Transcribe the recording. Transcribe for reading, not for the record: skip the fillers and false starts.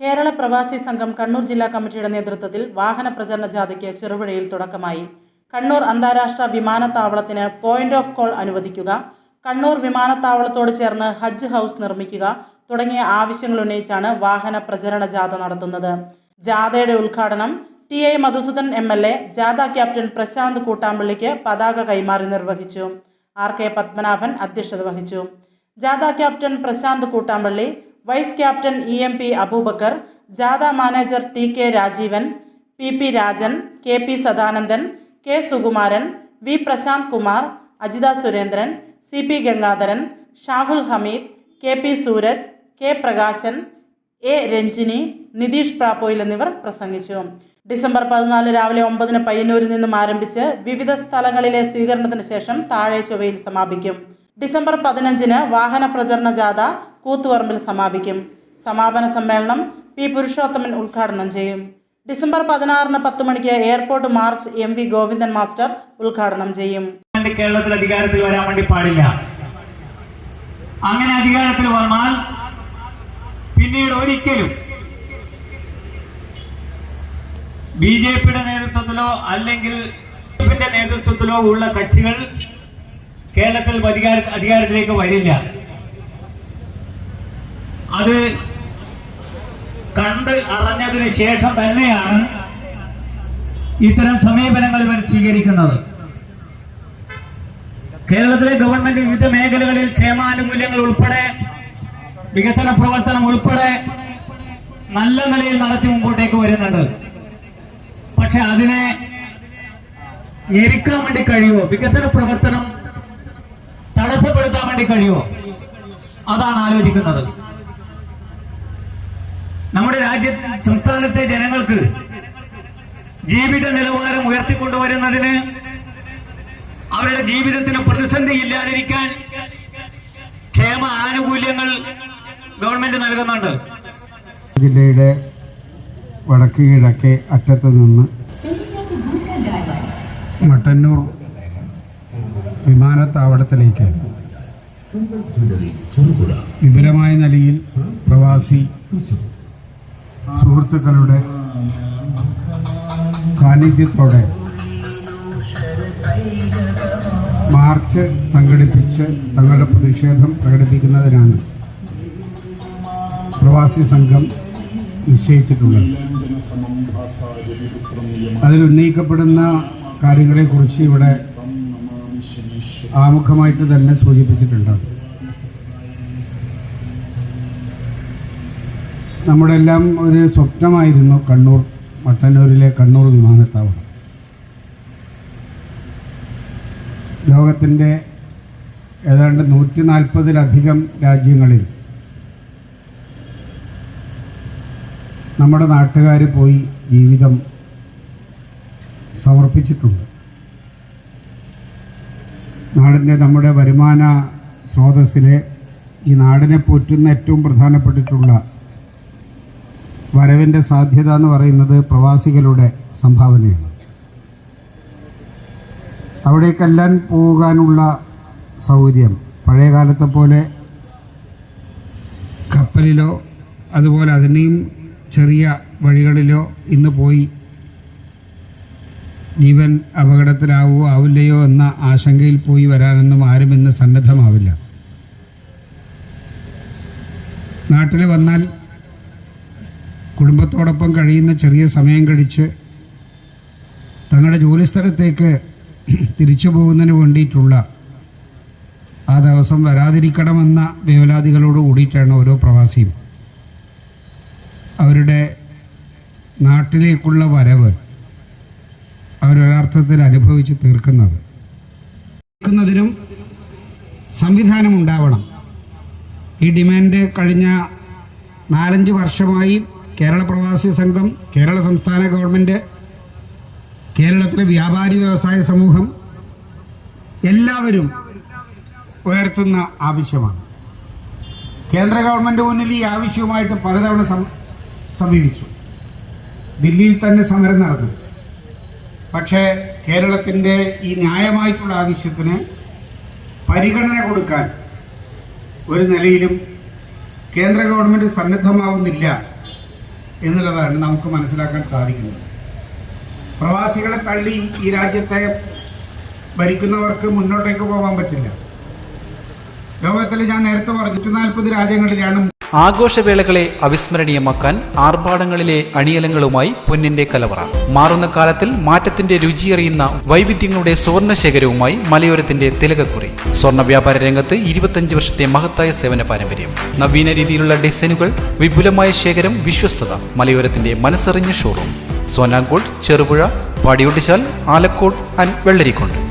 കേരള പ്രവാസി സംഘം കണ്ണൂർ ജില്ലാ കമ്മിറ്റിയുടെ നേതൃത്വത്തിൽ വാഹന പ്രചരണ ജാഥയ്ക്ക് ചെറുപുഴയിൽ തുടക്കമായി. കണ്ണൂർ അന്താരാഷ്ട്ര വിമാനത്താവളത്തിന് പോയിന്റ് ഓഫ് കോൾ അനുവദിക്കുക, കണ്ണൂർ വിമാനത്താവളത്തോട് ചേർന്ന് ഹജ്ജ് ഹൗസ് നിർമ്മിക്കുക തുടങ്ങിയ ആവശ്യങ്ങൾ ഉന്നയിച്ചാണ് വാഹന പ്രചരണ ജാഥ നടത്തുന്നത്. ജാഥയുടെ ഉദ്ഘാടനം ടി.ഐ. മധുസൂദൻ എം.എൽ.എ. ജാഥ ക്യാപ്റ്റൻ പ്രശാന്ത് കൂട്ടാമ്പള്ളിക്ക് പതാക കൈമാറി നിർവഹിച്ചു. ആർ.കെ. പത്മനാഭൻ അധ്യക്ഷത വഹിച്ചു. ജാഥ captain Prashanth Koottampally, vice captain E M P. Aboobacker, ജാഥ മാനേജർ ടി.കെ. രാജീവൻ, പി.പി. രാജൻ, കെ.പി. സദാനന്ദൻ, കെ. സുകുമാരൻ, വി. പ്രശാന്ത് കുമാർ, അജിത സുരേന്ദ്രൻ, സി.പി. ഗംഗാധരൻ, ഷാഹുൽ ഹമീദ്, കെ.പി. സൂരജ്, കെ. പ്രകാശൻ, എ. രഞ്ജിനി, നിതീഷ് പ്രാപ്പോയിൽ എന്നിവർ പ്രസംഗിച്ചു. ഡിസംബർ 14 രാവിലെ 9 പയ്യന്നൂരിൽ നിന്നും ആരംഭിച്ച് വിവിധ സ്ഥലങ്ങളിലെ സ്വീകരണത്തിന് ശേഷം താഴെ ചൊവ്വയിൽ സമാപിക്കും. ഡിസംബർ 15 വാഹന പ്രചരണ ജാഥ കൂത്തുപറമ്പിൽ സമാപിക്കും. സമാപന സമ്മേളനം പി. പുരുഷോത്തമൻ ഉദ്ഘാടനം ചെയ്യും. ഡിസംബർ 16 10 മണിക്ക് airport March MV. Govindan master ഉദ്ഘാടനം ചെയ്യും. കേരളത്തിൽ അധികാരത്തിൽ വരാൻ വേണ്ടി പാടില്ല. അങ്ങനെ അധികാരത്തിൽ വന്നാൽ പിന്നീട് ഒരിക്കലും ബി.ജെ.പിയുടെ നേതൃത്വത്തിലോ അല്ലെങ്കിൽ നേതൃത്വത്തിലോ ഉള്ള കക്ഷികൾ കേരളത്തിൽ അധികാരത്തിലേക്ക് വരില്ല. അത് കണ്ട് അറിഞ്ഞതിന് ശേഷം തന്നെയാണ് ഇത്തരം സമീപനങ്ങൾ ഇവർ സ്വീകരിക്കുന്നത്. കേരളത്തിലെ ഗവൺമെന്റ് വിവിധ മേഖലകളിൽ ക്ഷേമാനുകൂല്യങ്ങൾ ഉൾപ്പെടെ വികസന പ്രവർത്തനം ഉൾപ്പെടെ നല്ല നിലയിൽ നടത്തി മുമ്പോട്ടേക്ക് വരുന്നുണ്ട്. പക്ഷെ അതിനെ ഞെരുക്കാൻ വേണ്ടി കഴിയുമോ? വികസന പ്രവർത്തനം തടസ്സപ്പെടുത്താൻ വേണ്ടി കഴിയുമോ? അതാണ് ആലോചിക്കുന്നത്. നമ്മുടെ സംസ്ഥാനത്തെ ജനങ്ങൾക്ക് ജീവിത നിലവാരം ഉയർത്തിക്കൊണ്ടുവരുന്നതിന്, അവരുടെ ജീവിതത്തിന് പ്രതിസന്ധി ഇല്ലാതിരിക്കാൻ ക്ഷേമ ആനുകൂല്യങ്ങൾ ഗവൺമെന്റ് നൽകുന്നുണ്ട്. ജില്ലയുടെ വടക്ക് കിഴക്കേ അറ്റത്ത് നിന്ന് മട്ടന്നൂർ വിമാനത്താവളത്തിലേക്ക് വിപുലമായ നിലയിൽ പ്രവാസി സുഹൃത്തുക്കളുടെ സാന്നിധ്യത്തോടെ മാർച്ച് സംഘടിപ്പിച്ച് തങ്ങളുടെ പ്രതിഷേധം പ്രകടിപ്പിക്കുന്നതിനാണ് പ്രവാസി സംഘം നിശ്ചയിച്ചിട്ടുള്ളത്. അതിൽ ഉന്നയിക്കപ്പെടുന്ന കാര്യങ്ങളെക്കുറിച്ച് ഇവിടെ ആമുഖമായിട്ട് തന്നെ സൂചിപ്പിച്ചിട്ടുണ്ട്. നമ്മുടെ എല്ലാം ഒരു സ്വപ്നമായിരുന്നു മട്ടന്നൂരിലെ കണ്ണൂർ വിമാനത്താവളം. ലോകത്തിൻ്റെ ഏതാണ്ട് 140-ലധികം രാജ്യങ്ങളിൽ നമ്മുടെ നാട്ടുകാർ പോയി ജീവിതം സമർപ്പിച്ചിട്ടുണ്ട്. നമ്മുടെ വരുമാന സ്രോതസ്സിലെ ഈ നാടിനെ പോറ്റുന്ന ഏറ്റവും പ്രധാനപ്പെട്ടിട്ടുള്ള വരവിൻ്റെ സാധ്യത എന്ന് പറയുന്നത് പ്രവാസികളുടെ സംഭാവനയാണ്. അവിടേക്കെല്ലാം പോകാനുള്ള സൗകര്യം പഴയ കാലത്തെ പോലെ കപ്പലിലോ അതുപോലെ അതിനെയും ചെറിയ വഴികളിലോ ഇന്ന് പോയി ജീവൻ അപകടത്തിലാവുകയോ ആവില്ലയോ എന്ന ആശങ്കയിൽ പോയി വരാനൊന്നും ആരും ഇന്ന് സന്നദ്ധമാവില്ല. നാട്ടിൽ വന്നാൽ കുടുംബത്തോടൊപ്പം കഴിയുന്ന ചെറിയ സമയം കഴിച്ച് തങ്ങളുടെ ജോലിസ്ഥലത്തേക്ക് തിരിച്ചു പോകുന്നതിന് വേണ്ടിയിട്ടുള്ള ആ ദിവസം വരാതിരിക്കണമെന്ന വേവലാതികളോട് കൂടിയിട്ടാണ് ഓരോ പ്രവാസിയും അവരുടെ നാട്ടിലേക്കുള്ള വരവ് അവരൊരർത്ഥത്തിൽ അനുഭവിച്ച് തീർക്കുന്നതിനും സംവിധാനം ഉണ്ടാവണം. ഈ ഡിമാൻഡ് കഴിഞ്ഞ 4-5 വർഷമായി കേരള പ്രവാസി സംഘം, കേരള സംസ്ഥാന ഗവൺമെൻറ്, കേരളത്തിലെ വ്യാപാരി വ്യവസായ സമൂഹം എല്ലാവരും ഉയർത്തുന്ന ആവശ്യമാണ്. കേന്ദ്ര ഗവൺമെൻറ് മുന്നിൽ ഈ ആവശ്യവുമായിട്ട് പലതവണ സമീപിച്ചു. ദില്ലിയിൽ തന്നെ സമരം നടന്നു. പക്ഷേ കേരളത്തിൻ്റെ ഈ ന്യായമായിട്ടുള്ള ആവശ്യത്തിന് പരിഗണന കൊടുക്കാൻ ഒരു നിലയിലും കേന്ദ്ര ഗവൺമെൻറ് സന്നദ്ധമാവുന്നില്ല എന്നുള്ളതാണ് നമുക്ക് മനസ്സിലാക്കാൻ സാധിക്കുന്നത്. പ്രവാസികളെ തള്ളി ഈ രാജ്യത്തെ ഭരിക്കുന്നവർക്ക് മുന്നോട്ടേക്ക് പോകാൻ പറ്റില്ല. ലോകത്തിൽ ഞാൻ നേരത്തെ പറഞ്ഞു 140 രാജ്യങ്ങളിലാണ്. ആഘോഷവേളകളെ അവിസ്മരണീയമാക്കാൻ ആർഭാടങ്ങളിലെ അണിയലങ്ങളുമായി പൊന്നിന്റെ കലവറ. മാറുന്ന കാലത്തിൽ മാറ്റത്തിന്റെ രുചിയറിയുന്ന വൈവിധ്യങ്ങളുടെ സുവർണശേഖരവുമായി മലയോരത്തിന്റെ തിലകക്കുറി. സ്വർണ്ണ വ്യാപാര രംഗത്ത് 25 വർഷത്തെ മഹത്തായ സേവന പാരമ്പര്യം. നവീന രീതിയിലുള്ള ഡിസൈനുകൾ, വിപുലമായ ശേഖരം, വിശ്വസ്തത. മലയോരത്തിന്റെ മനസ്സറിഞ്ഞ ഷോറൂം. സോനാങ്കോട്, ചെറുപുഴ, പാടിയൊട്ടിച്ചാൽ, ആലക്കോട് ആൻഡ് വെള്ളരിക്കുണ്ട്.